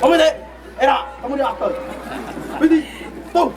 Omede, era, kamu di aktor. Bidi, tuh.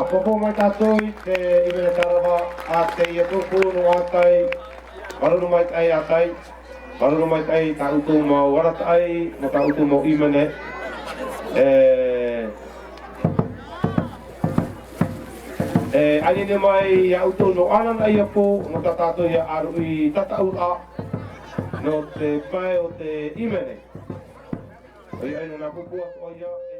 Koko mai tātoi te imene tarawa a te ia tōku no atai, waruru mai tai atai, waruru mai tai tā utu mau waratai, mo tā utu mau imene. Aine mai ia utu no anana ia po, mo tā tātoi ia aru I tatau a, no te pai o te imene. Oi aina nā kukua toa ia.